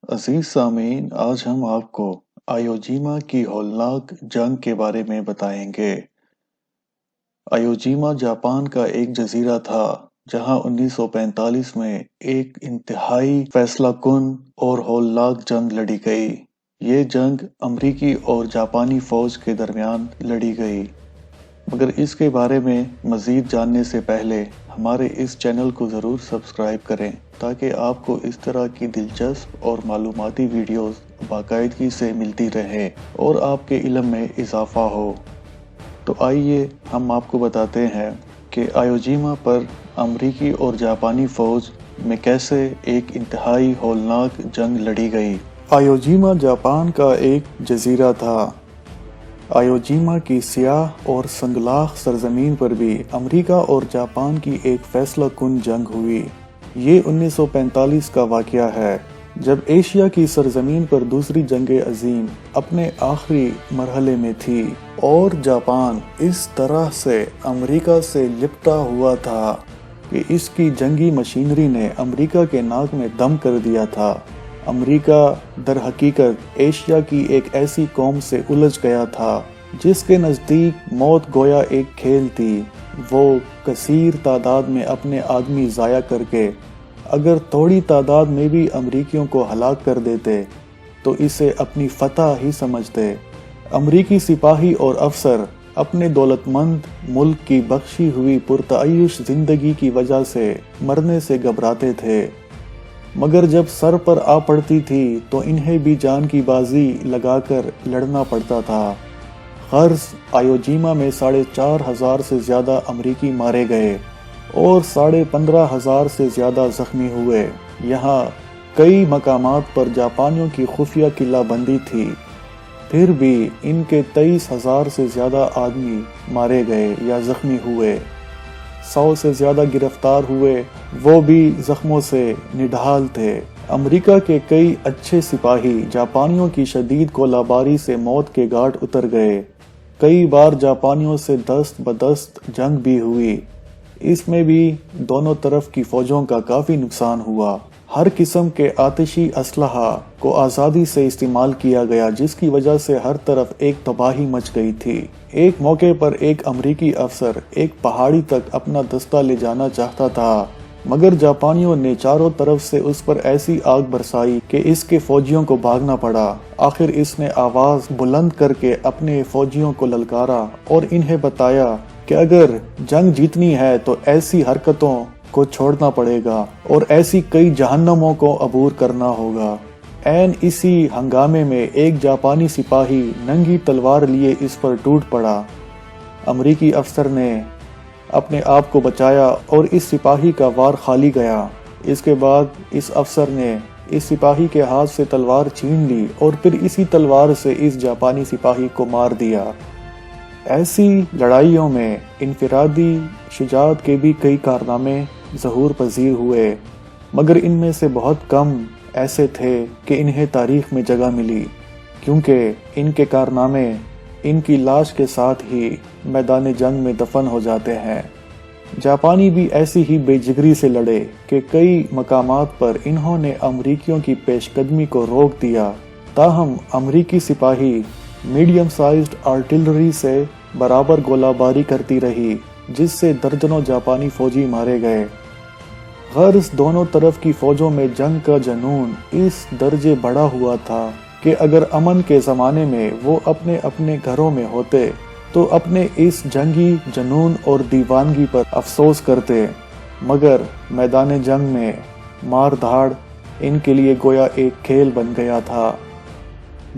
عزیز سامعین، آج ہم آپ کو آیوجیما کی ہولناک جنگ کے بارے میں بتائیں گے۔ آیوجیما جاپان کا ایک جزیرہ تھا جہاں 1945 میں ایک انتہائی فیصلہ کن اور ہولناک جنگ لڑی گئی۔ یہ جنگ امریکی اور جاپانی فوج کے درمیان لڑی گئی۔ مگر اس کے بارے میں مزید جاننے سے پہلے ہمارے اس چینل کو ضرور سبسکرائب کریں تاکہ آپ کو اس طرح کی دلچسپ اور معلوماتی ویڈیوز باقاعدگی سے ملتی رہے اور آپ کے علم میں اضافہ ہو۔ تو آئیے ہم آپ کو بتاتے ہیں کہ آیوجیما پر امریکی اور جاپانی فوج میں کیسے ایک انتہائی ہولناک جنگ لڑی گئی۔ آیوجیما جاپان کا ایک جزیرہ تھا۔ آیوجیما کی سیاہ اور سنگلاخ سرزمین پر بھی امریکہ اور جاپان کی ایک فیصلہ کن جنگ ہوئی۔ یہ 1945 کا واقعہ ہے جب ایشیا کی سرزمین پر دوسری جنگ عظیم اپنے آخری مرحلے میں تھی اور جاپان اس طرح سے امریکہ سے لپٹا ہوا تھا کہ اس کی جنگی مشینری نے امریکہ کے ناک میں دم کر دیا تھا۔ امریکہ در حقیقت ایشیا کی ایک ایسی قوم سے الجھ گیا تھا جس کے نزدیک موت گویا ایک کھیل تھی۔ وہ کثیر تعداد میں اپنے آدمی ضائع کر کے اگر تھوڑی تعداد میں بھی امریکیوں کو ہلاک کر دیتے تو اسے اپنی فتح ہی سمجھتے۔ امریکی سپاہی اور افسر اپنے دولت مند ملک کی بخشی ہوئی پرتعیش زندگی کی وجہ سے مرنے سے گھبراتے تھے، مگر جب سر پر آ پڑتی تھی تو انہیں بھی جان کی بازی لگا کر لڑنا پڑتا تھا۔ غرض آیوجیما میں 4,500 سے زیادہ امریکی مارے گئے اور 15,500 سے زیادہ زخمی ہوئے۔ یہاں کئی مقامات پر جاپانیوں کی خفیہ قلعہ بندی تھی، پھر بھی ان کے 23,000 سے زیادہ آدمی مارے گئے یا زخمی ہوئے۔ 100 سے زیادہ گرفتار ہوئے، وہ بھی زخموں سے نڈھال تھے۔ امریکہ کے کئی اچھے سپاہی جاپانیوں کی شدید گولہ باری سے موت کے گھاٹ اتر گئے۔ کئی بار جاپانیوں سے دست بدست جنگ بھی ہوئی۔ اس میں بھی دونوں طرف کی فوجوں کا کافی نقصان ہوا۔ ہر قسم کے آتشی اسلحہ کو آزادی سے استعمال کیا گیا جس کی وجہ سے ہر طرف ایک تباہی مچ گئی تھی۔ ایک موقع پر ایک امریکی افسر ایک پہاڑی تک اپنا دستہ لے جانا چاہتا تھا، مگر جاپانیوں نے چاروں طرف سے اس پر ایسی آگ برسائی کہ اس کے فوجیوں کو بھاگنا پڑا۔ آخر اس نے آواز بلند کر کے اپنے فوجیوں کو للکارا اور انہیں بتایا کہ اگر جنگ جیتنی ہے تو ایسی حرکتوں کو چھوڑنا پڑے گا اور ایسی کئی جہنموں کو عبور کرنا ہوگا۔ عین اسی ہنگامے میں ایک جاپانی سپاہی ننگی تلوار لیے اس پر ٹوٹ پڑا۔ امریکی افسر نے اپنے آپ کو بچایا اور اس سپاہی کا وار خالی گیا۔ اس کے بعد اس افسر نے اس سپاہی کے ہاتھ سے تلوار چھین لی اور پھر اسی تلوار سے اس جاپانی سپاہی کو مار دیا۔ ایسی لڑائیوں میں انفرادی شجاعت کے بھی کئی کارنامے ظہور پذیر ہوئے، مگر ان میں سے بہت کم ایسے تھے کہ انہیں تاریخ میں جگہ ملی، کیونکہ ان کے کارنامے ان کی لاش کے ساتھ ہی میدان جنگ میں دفن ہو جاتے ہیں۔ جاپانی بھی ایسی ہی بے جگری سے لڑے کہ کئی مقامات پر انہوں نے امریکیوں کی پیش قدمی کو روک دیا، تاہم امریکی سپاہی میڈیم سائزڈ آرٹلری سے برابر گولہ باری کرتی رہی، جس سے درجنوں جاپانی فوجی مارے گئے۔ غرض دونوں طرف کی فوجوں میں جنگ کا جنون اس درجے بڑھا ہوا تھا کہ اگر امن کے زمانے میں وہ اپنے اپنے گھروں میں ہوتے تو اپنے اس جنگی جنون اور دیوانگی پر افسوس کرتے، مگر میدان جنگ میں مار دھاڑ ان کے لیے گویا ایک کھیل بن گیا تھا۔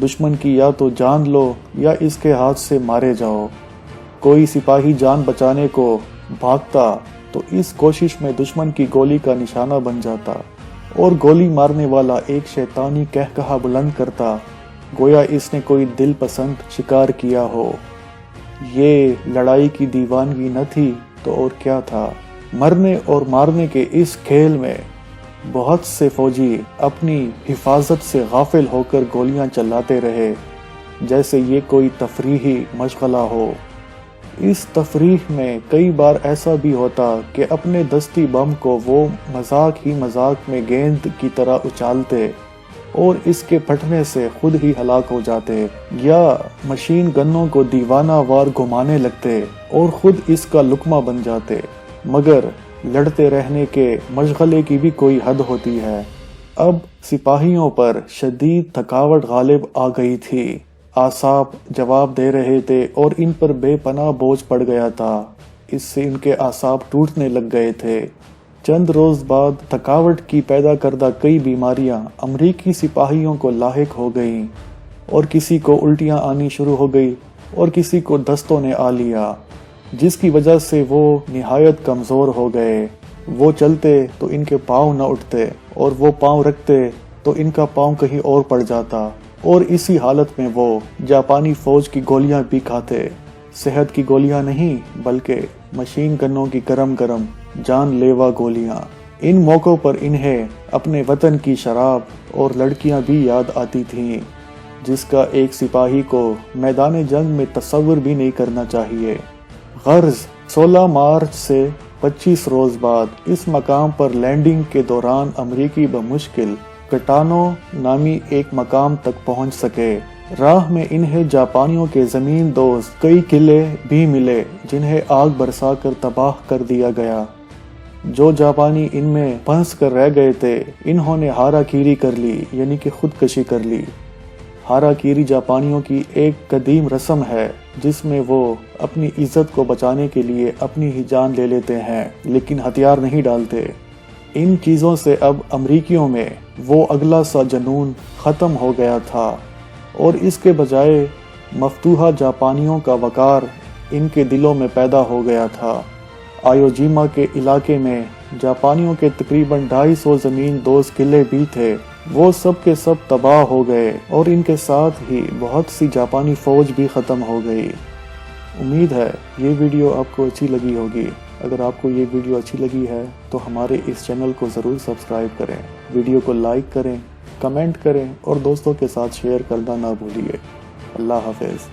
دشمن کی یا تو جان لو یا اس کے ہاتھ سے مارے جاؤ۔ کوئی سپاہی جان بچانے کو بھاگتا تو اس کوشش میں دشمن کی گولی کا نشانہ بن جاتا اور گولی مارنے والا ایک شیطانی قہقہہ بلند کرتا، گویا اس نے کوئی دل پسند شکار کیا ہو۔ یہ لڑائی کی دیوانگی نہ تھی تو اور کیا تھا۔ مرنے اور مارنے کے اس کھیل میں بہت سے فوجی اپنی حفاظت سے غافل ہو کر گولیاں چلاتے رہے جیسے یہ کوئی تفریحی مشغلہ ہو۔ اس تفریح میں کئی بار ایسا بھی ہوتا کہ اپنے دستی بم کو وہ مذاق ہی مذاق میں گیند کی طرح اچھالتے اور اس کے پھٹنے سے خود ہی ہلاک ہو جاتے، یا مشین گنوں کو دیوانہ وار گھمانے لگتے اور خود اس کا لقمہ بن جاتے۔ مگر لڑتے رہنے کے مشغلے کی بھی کوئی حد ہوتی ہے۔ اب سپاہیوں پر شدید تھکاوٹ غالب آ گئی تھی، اعصاب جواب دے رہے تھے اور ان پر بے پناہ بوجھ پڑ گیا تھا۔ اس سے ان کے اعصاب ٹوٹنے لگ گئے تھے۔ چند روز بعد تھکاوٹ کی پیدا کردہ کئی بیماریاں امریکی سپاہیوں کو لاحق ہو گئیں، اور کسی کو الٹیاں آنی شروع ہو گئی اور کسی کو دستوں نے آ لیا، جس کی وجہ سے وہ نہایت کمزور ہو گئے۔ وہ چلتے تو ان کے پاؤں نہ اٹھتے، اور وہ پاؤں رکھتے تو ان کا پاؤں کہیں اور پڑ جاتا، اور اسی حالت میں وہ جاپانی فوج کی گولیاں بھی کھاتے۔ صحت کی گولیاں نہیں، بلکہ مشین گنوں کی گرم گرم جان لیوا گولیاں۔ ان موقعوں پر انہیں اپنے وطن کی شراب اور لڑکیاں بھی یاد آتی تھیں، جس کا ایک سپاہی کو میدان جنگ میں تصور بھی نہیں کرنا چاہیے۔ غرض 16 مارچ سے 25 روز بعد اس مقام پر لینڈنگ کے دوران امریکی بمشکل کٹانو نامی ایک مقام تک پہنچ سکے۔ راہ میں انہیں جاپانیوں کے زمین دوز کئی قلعے بھی ملے جنہیں آگ برسا کر تباہ کر دیا گیا۔ جو جاپانی ان میں پھنس کر رہ گئے تھے، انہوں نے ہارا کیری کر لی، یعنی کہ خودکشی کر لی۔ ہارا کیری جاپانیوں کی ایک قدیم رسم ہے جس میں وہ اپنی عزت کو بچانے کے لیے اپنی ہی جان لے لیتے ہیں، لیکن ہتھیار نہیں ڈالتے۔ ان چیزوں سے اب امریکیوں میں وہ اگلا سا جنون ختم ہو گیا تھا، اور اس کے بجائے مفتوحہ جاپانیوں کا وقار ان کے دلوں میں پیدا ہو گیا تھا۔ آیوجیما کے علاقے میں جاپانیوں کے تقریباً 250 زمین دوز قلعے بھی تھے، وہ سب کے سب تباہ ہو گئے، اور ان کے ساتھ ہی بہت سی جاپانی فوج بھی ختم ہو گئی۔ امید ہے یہ ویڈیو آپ کو اچھی لگی ہوگی۔ اگر آپ کو یہ ویڈیو اچھی لگی ہے تو ہمارے اس چینل کو ضرور سبسکرائب کریں، ویڈیو کو لائک کریں، کمنٹ کریں اور دوستوں کے ساتھ شیئر کرنا نہ بھولیے۔ اللہ حافظ۔